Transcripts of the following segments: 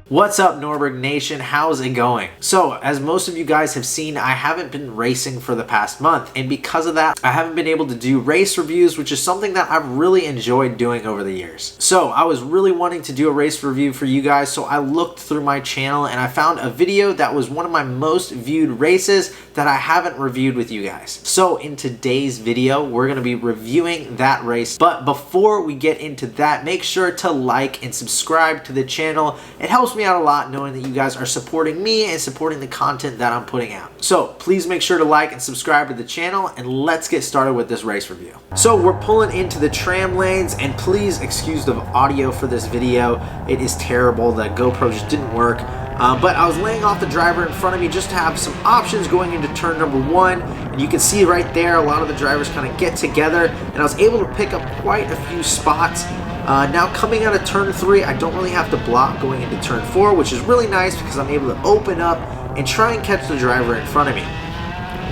What's up, Norberg Nation? How's it going? So, as most of you guys have seen, I haven't been racing for the past month, and because of that, I haven't been able to do race reviews, which is something that I've really enjoyed doing over the years. So, I was really wanting to do a race review for you guys, so I looked through my channel and I found a video that was one of my most viewed races that I haven't reviewed with you guys. So, in today's video, we're going to be reviewing that race, but before we get into that, make sure to like and subscribe to the channel. It helps me out a lot knowing that you guys are supporting me and supporting the content that I'm putting out. So please make sure to like and subscribe to the channel, and let's get started with this race review. So we're pulling into the tram lanes, and please excuse the audio for this video. It is terrible. The GoPro just didn't work. But I was laying off the driver in front of me just to have some options going into turn number one. And you can see right there, a lot of the drivers kind of get together, and I was able to pick up quite a few spots. Now coming out of turn 3, I don't really have to block going into turn 4, which is really nice because I'm able to open up and try and catch the driver in front of me.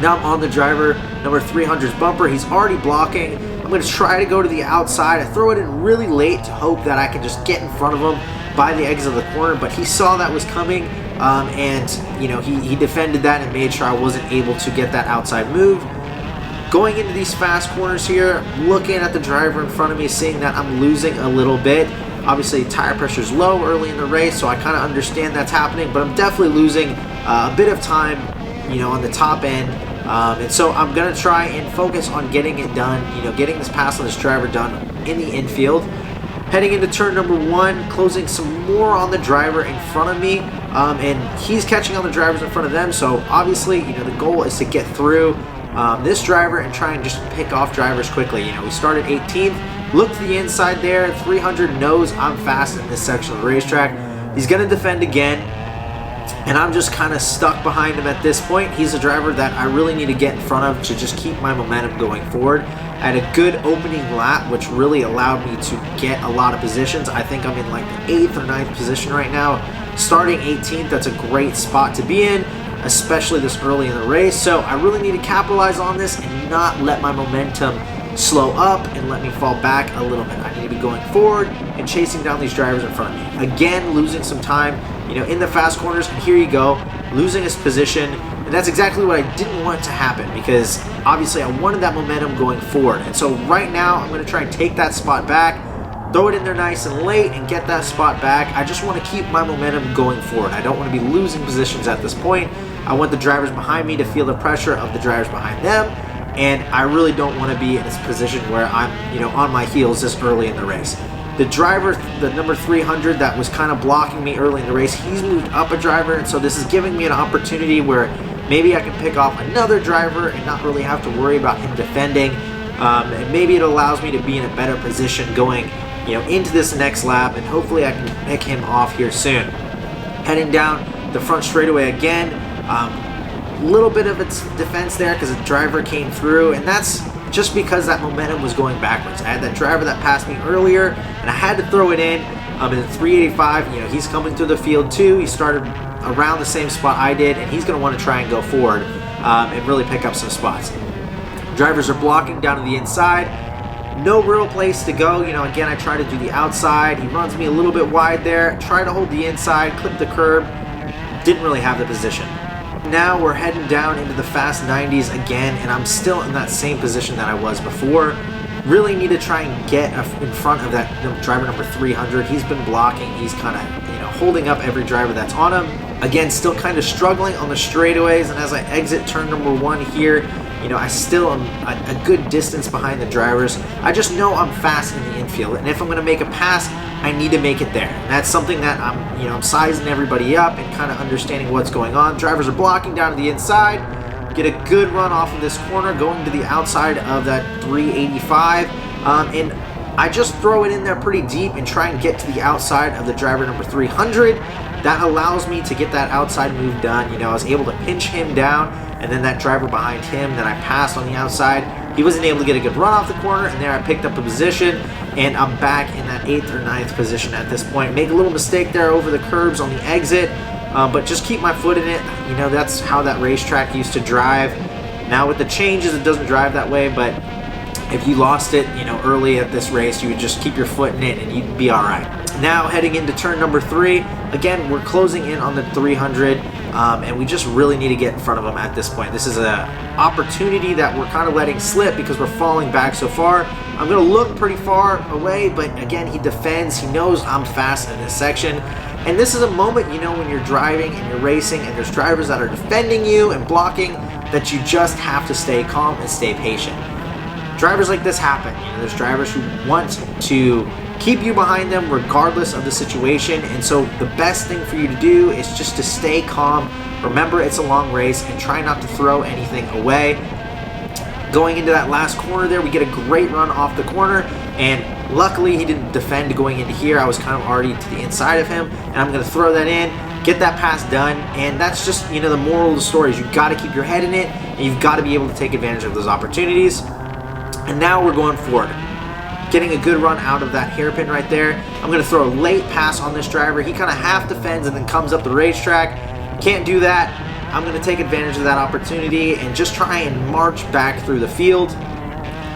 Now I'm on the driver number 300's bumper. He's already blocking. I'm going to try to go to the outside. I throw it in really late to hope that I can just get in front of him by the exit of the corner, but he saw that was coming, and you know, he defended that and made sure I wasn't able to get that outside move. Going into these fast corners here, looking at the driver in front of me, seeing that I'm losing a little bit. Obviously, tire pressure is low early in the race, so I kind of understand that's happening, but I'm definitely losing a bit of time, you know, on the top end. And so I'm going to try and focus on getting it done, you know, getting this pass on this driver done in the infield. Heading into turn number 1, closing some more on the driver in front of me, and he's catching on the drivers in front of them, so obviously, you know, the goal is to get through this driver and try and just pick off drivers quickly. You know, we started 18th, look to the inside there, 300 knows I'm fast in this section of the racetrack. He's going to defend again, and I'm just kind of stuck behind him at this point. He's a driver that I really need to get in front of to just keep my momentum going forward. I had a good opening lap, which really allowed me to get a lot of positions. I think I'm in like the 8th or 9th position right now. Starting 18th, that's a great spot to be in, especially this early in the race. So I really need to capitalize on this and not let my momentum slow up and let me fall back a little bit. I need to be going forward and chasing down these drivers in front of me. Again, losing some time, you know, in the fast corners, and here you go, losing his position. And that's exactly what I didn't want to happen, because obviously I wanted that momentum going forward. And so right now I'm going to try and take that spot back, throw it in there nice and late, and get that spot back. I just want to keep my momentum going forward. I don't want to be losing positions at this point. I want the drivers behind me to feel the pressure of the drivers behind them, and I really don't want to be in this position where I'm, you know, on my heels this early in the race. The driver, the number 300 that was kind of blocking me early in the race, he's moved up a driver, and so this is giving me an opportunity where maybe I can pick off another driver and not really have to worry about him defending, and maybe it allows me to be in a better position going, you know, into this next lap, and hopefully I can pick him off here soon. Heading down the front straightaway again. Little bit of its defense there because the driver came through, and that's just because that momentum was going backwards. I had that driver that passed me earlier, and I had to throw it in. In the 385, you know, he's coming through the field too. He started around the same spot I did, and he's going to want to try and go forward and really pick up some spots. Drivers are blocking down to the inside. No real place to go. You know, again, I try to do the outside. He runs me a little bit wide there. Try to hold the inside, clip the curb. Didn't really have the position. Now we're heading down into the fast 90s again, and I'm still in that same position that I was before. Really need to try and get in front of that driver number 300. He's been blocking. He's kind of, you know, holding up every driver that's on him. Again, still kind of struggling on the straightaways, and as I exit turn number 1 here, you know, I still am a good distance behind the drivers. I just know I'm fast in the infield, and if I'm going to make a pass, I need to make it there. And that's something that I'm sizing everybody up and kind of understanding what's going on. Drivers are blocking down to the inside. Get a good run off of this corner, going to the outside of that 385, and I just throw it in there pretty deep and try and get to the outside of the driver number 300. That allows me to get that outside move done. You know, I was able to pinch him down, and then that driver behind him that I passed on the outside, he wasn't able to get a good run off the corner, and there I picked up a position, and I'm back in that 8th or 9th position at this point. Make a little mistake there over the curbs on the exit, but just keep my foot in it. You know, that's how that racetrack used to drive. Now with the changes, it doesn't drive that way, but if you lost it, you know, early at this race, you would just keep your foot in it and you'd be all right. Now heading into turn number 3, again, we're closing in on the 300, and we just really need to get in front of him at this point. This is an opportunity that we're kind of letting slip because we're falling back so far. I'm going to look pretty far away, but again, he defends. He knows I'm fast in this section. And this is a moment, you know, when you're driving and you're racing and there's drivers that are defending you and blocking, that you just have to stay calm and stay patient. Drivers like this happen. You know, there's drivers who want to keep you behind them regardless of the situation, and so the best thing for you to do is just to stay calm. Remember, it's a long race, and try not to throw anything away. Going into that last corner there, we get a great run off the corner, and luckily he didn't defend going into here. I was kind of already to the inside of him, and I'm going to throw that in, get that pass done. And that's just, you know, the moral of the story is you've got to keep your head in it, and you've got to be able to take advantage of those opportunities. And now we're going forward, getting a good run out of that hairpin right there. I'm going to throw a late pass on this driver. He kind of half defends and then comes up the racetrack. Can't do that. I'm going to take advantage of that opportunity and just try and march back through the field.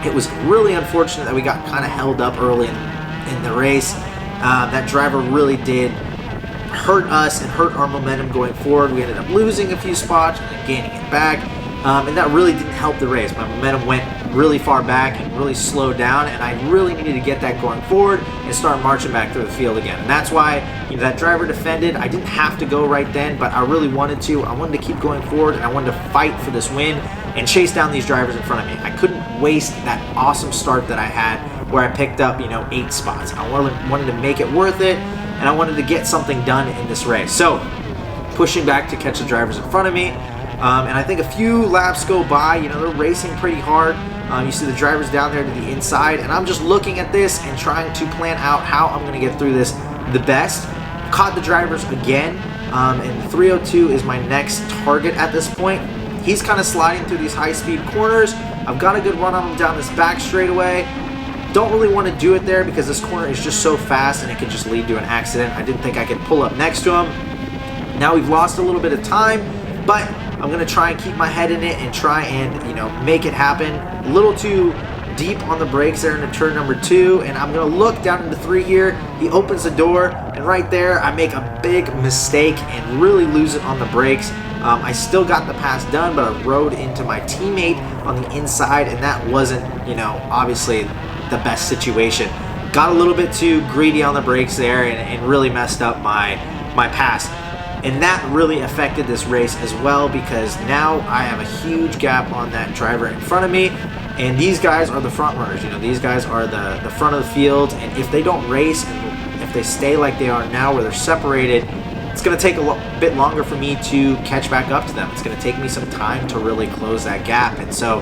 It was really unfortunate that we got kind of held up early in the race. That driver really did hurt us and hurt our momentum going forward. We ended up losing a few spots and then gaining it back. And that really didn't help the race. My momentum went really far back and really slowed down, and I really needed to get that going forward and start marching back through the field again. And that's why, you know, that driver defended. I didn't have to go right then, but I really wanted to. I wanted to keep going forward, and I wanted to fight for this win and chase down these drivers in front of me. I couldn't waste that awesome start that I had where I picked up, you know, 8 spots. I wanted to make it worth it, and I wanted to get something done in this race. So pushing back to catch the drivers in front of me. And I think a few laps go by, you know, they're racing pretty hard. You see the drivers down there to the inside, and I'm just looking at this and trying to plan out how I'm going to get through this the best. Caught the drivers again, and 302 is my next target at this point. He's kind of sliding through these high-speed corners. I've got a good run on him down this back straightaway. Don't really want to do it there because this corner is just so fast and it could just lead to an accident. I didn't think I could pull up next to him. Now we've lost a little bit of time, but I'm going to try and keep my head in it and try and, you know, make it happen. A little too deep on the brakes there into turn number 2, and I'm going to look down into 3 here. He opens the door, and right there I make a big mistake and really lose it on the brakes. I still got the pass done, but I rode into my teammate on the inside, and that wasn't, you know, obviously the best situation. Got a little bit too greedy on the brakes there and really messed up my pass. And that really affected this race as well, because now I have a huge gap on that driver in front of me, and these guys are the front runners. You know, these guys are the front of the field, and if they don't race and if they stay like they are now where they're separated, it's going to take a bit longer for me to catch back up to them. It's going to take me some time to really close that gap, and so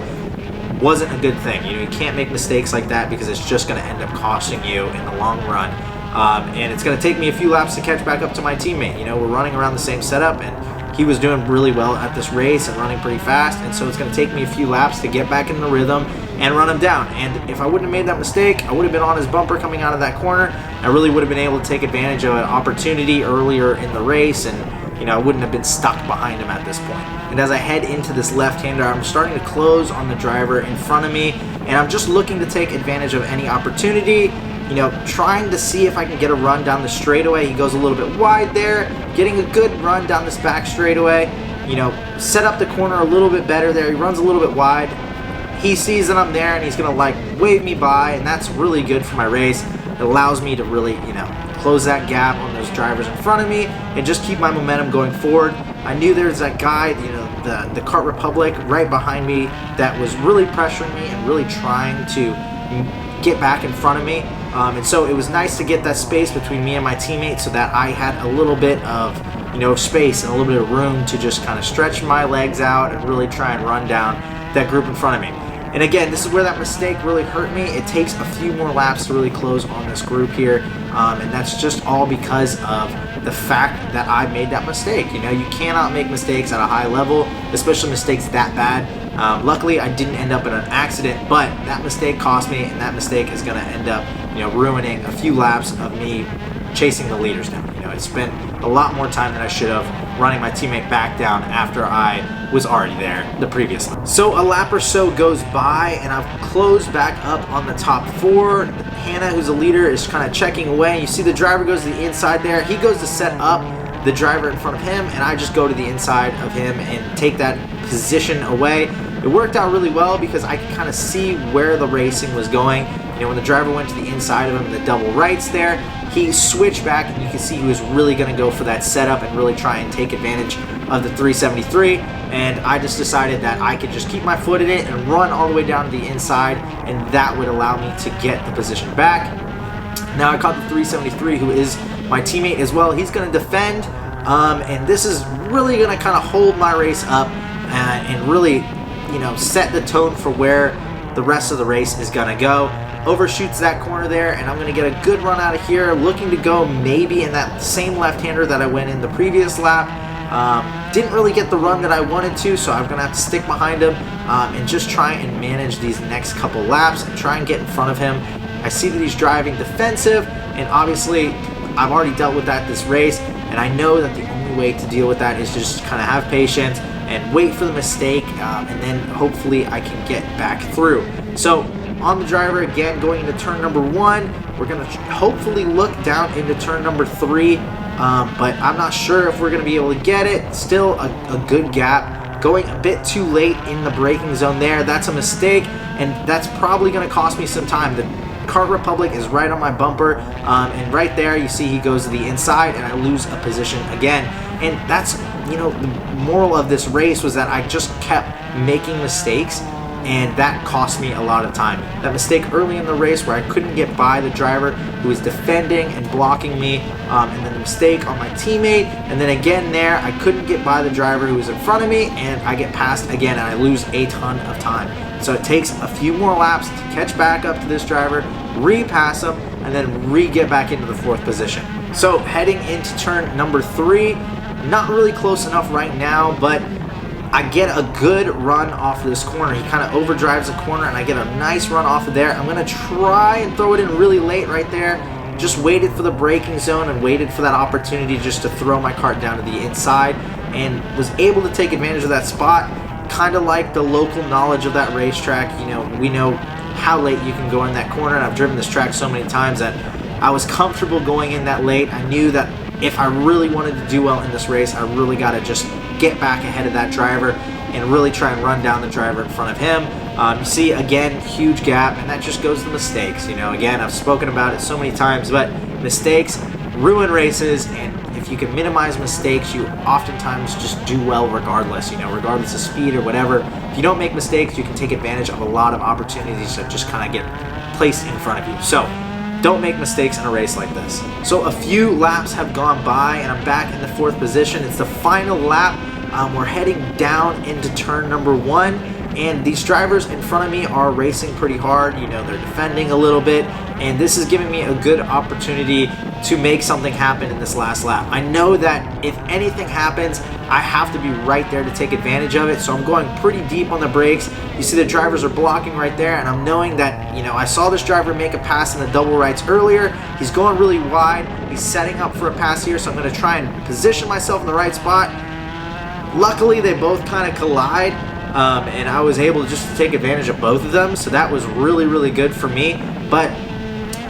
wasn't a good thing. You know, you can't make mistakes like that because it's just going to end up costing you in the long run. And it's going to take me a few laps to catch back up to my teammate. You know, we're running around the same setup, and he was doing really well at this race and running pretty fast, and so it's going to take me a few laps to get back in the rhythm and run him down. And if I wouldn't have made that mistake, I would have been on his bumper coming out of that corner. I really would have been able to take advantage of an opportunity earlier in the race, and, you know, I wouldn't have been stuck behind him at this point. And as I head into this left-hander, I'm starting to close on the driver in front of me, and I'm just looking to take advantage of any opportunity. You know, trying to see if I can get a run down the straightaway. He goes a little bit wide there, getting a good run down this back straightaway. You know, set up the corner a little bit better there. He runs a little bit wide. He sees that I'm there, and he's going to, like, wave me by, and that's really good for my race. It allows me to really, you know, close that gap on those drivers in front of me and just keep my momentum going forward. I knew there was that guy, you know, the Kart Republic right behind me that was really pressuring me and really trying to get back in front of me. And so it was nice to get that space between me and my teammate so that I had a little bit of, you know, space and a little bit of room to just kind of stretch my legs out and really try and run down that group in front of me. And again, this is where that mistake really hurt me. It takes a few more laps to really close on this group here, and that's just all because of the fact that I made that mistake. You know, you cannot make mistakes at a high level, especially mistakes that bad. Luckily, I didn't end up in an accident, but that mistake cost me, and that mistake is going to end up, you know, ruining a few laps of me chasing the leaders down. You know, I spent a lot more time than I should have running my teammate back down after I was already there the previous lap. So a lap or so goes by, and I've closed back up on the top 4. Hannah, who's a leader, is kind of checking away. You see the driver goes to the inside there. He goes to set up the driver in front of him, and I just go to the inside of him and take that position away. It worked out really well because I could kind of see where the racing was going. You know, when the driver went to the inside of him, the double rights there, he switched back, and you can see he was really going to go for that setup and really try and take advantage of the 373. And I just decided that I could just keep my foot in it and run all the way down to the inside, and that would allow me to get the position back. Now I caught the 373, who is my teammate as well. He's going to defend, and this is really going to kind of hold my race up and really, you know, set the tone for where the rest of the race is going to go. Overshoots that corner there, and I'm going to get a good run out of here, looking to go maybe in that same left-hander that I went in the previous lap. Didn't really get the run that I wanted to, so I'm going to have to stick behind him and just try and manage these next couple laps and try and get in front of him. I see that he's driving defensive, and obviously I've already dealt with that this race, and I know that the only way to deal with that is just kind of have patience and wait for the mistake, and then hopefully I can get back through. So on the driver again, going into turn number 1, we're going to hopefully look down into turn number 3, but I'm not sure if we're going to be able to get it. Still a good gap. Going a bit too late in the braking zone there, that's a mistake, and that's probably going to cost me some time. The Kart Republic is right on my bumper, and right there you see he goes to the inside, and I lose a position again. And that's, you know, the moral of this race was that I just kept making mistakes, and that cost me a lot of time. That mistake early in the race where I couldn't get by the driver who was defending and blocking me, and then the mistake on my teammate, and then again there I couldn't get by the driver who was in front of me, and I get passed again, and I lose a ton of time. So it takes a few more laps to catch back up to this driver, re-pass him, and then re-get back into the 4th position. So heading into turn number 3, not really close enough right now, but I get a good run off of this corner. He kind of overdrives the corner, and I get a nice run off of there. I'm going to try and throw it in really late right there. Just waited for the braking zone and waited for that opportunity just to throw my kart down to the inside, and was able to take advantage of that spot. Kind of like the local knowledge of that racetrack. You know, we know how late you can go in that corner, and I've driven this track so many times that I was comfortable going in that late. I knew that if I really wanted to do well in this race, I really got to just get back ahead of that driver and really try and run down the driver in front of him. You see, again, huge gap, and that just goes to mistakes. You know, again, I've spoken about it so many times, but mistakes ruin races, and if you can minimize mistakes, you oftentimes just do well regardless, you know, regardless of speed or whatever. If you don't make mistakes, you can take advantage of a lot of opportunities that just kind of get placed in front of you. So don't make mistakes in a race like this. So a few laps have gone by, and I'm back in the 4th position. It's the final lap. We're heading down into turn number 1, and these drivers in front of me are racing pretty hard. You know, they're defending a little bit, and this is giving me a good opportunity to make something happen in this last lap. I know that if anything happens, I have to be right there to take advantage of it, so I'm going pretty deep on the brakes. You see the drivers are blocking right there, and I'm knowing that, you know, I saw this driver make a pass in the double rights earlier. He's going really wide. He's setting up for a pass here, so I'm going to try and position myself in the right spot. Luckily, they both kind of collide, and I was able just to take advantage of both of them, so that was really, really good for me. But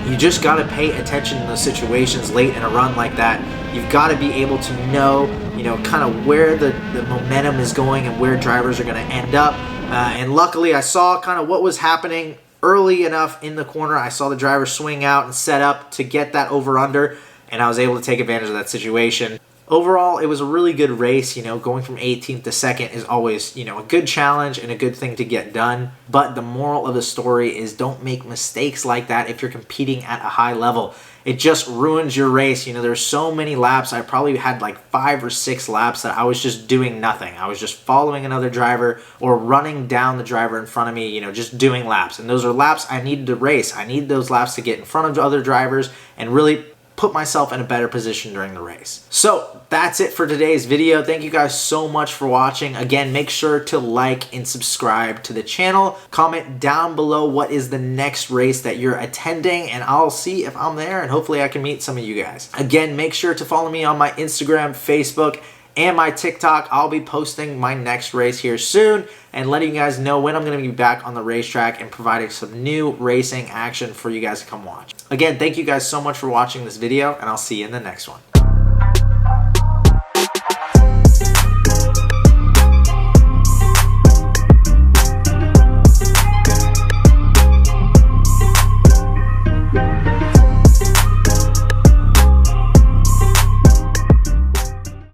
you just got to pay attention in those situations late in a run like that. You've got to be able to know, you know, kind of where the momentum is going and where drivers are going to end up. And luckily, I saw kind of what was happening early enough in the corner. I saw the driver swing out and set up to get that over-under, and I was able to take advantage of that situation. Overall, it was a really good race. You know, going from 18th to 2nd is always, you know, a good challenge and a good thing to get done. But the moral of the story is don't make mistakes like that if you're competing at a high level. It just ruins your race. You know, there's so many laps. I probably had like 5 or 6 laps that I was just doing nothing. I was just following another driver or running down the driver in front of me, you know, just doing laps. And those are laps I needed to race. I need those laps to get in front of other drivers and really put myself in a better position during the race. So that's it for today's video. Thank you guys so much for watching. Again, make sure to like and subscribe to the channel. Comment down below what is the next race that you're attending, and I'll see if I'm there, and hopefully I can meet some of you guys. Again, make sure to follow me on my Instagram, Facebook, and my TikTok. I'll be posting my next race here soon and letting you guys know when I'm going to be back on the racetrack and providing some new racing action for you guys to come watch. Again, thank you guys so much for watching this video, and I'll see you in the next one.